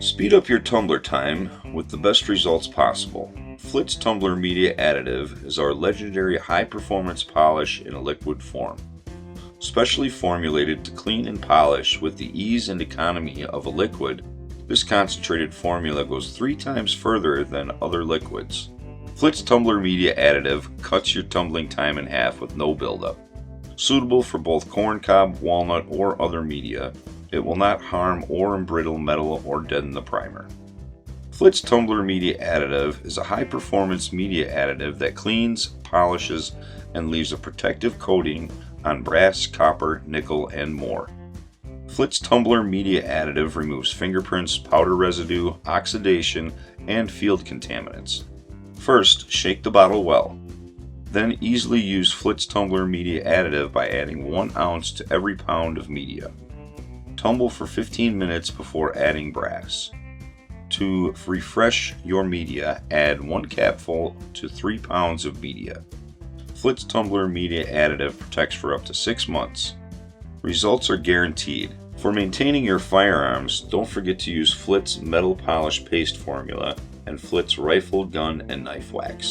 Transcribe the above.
Speed up your tumbler time with the best results possible. Flitz Tumbler Media Additive is our legendary high-performance polish in a liquid form. Specially formulated to clean and polish with the ease and economy of a liquid, this concentrated formula goes 3 times further than other liquids. Flitz Tumbler Media Additive cuts your tumbling time in half with no buildup. Suitable for both corncob, walnut, or other media, it will not harm or embrittle metal or deaden the primer. Flitz Tumbler Media Additive is a high-performance media additive that cleans, polishes, and leaves a protective coating on brass, copper, nickel, and more. Flitz Tumbler Media Additive removes fingerprints, powder residue, oxidation, and field contaminants. First, shake the bottle well. Then easily use Flitz Tumbler Media Additive by adding 1 ounce to every pound of media. Tumble for 15 minutes before adding brass. To refresh your media, add 1 capful to 3 pounds of media. Flitz Tumbler Media Additive protects for up to 6 months. Results are guaranteed. For maintaining your firearms, don't forget to use Flitz Metal Polish Paste Formula and Flitz Rifle, Gun, and Knife Wax.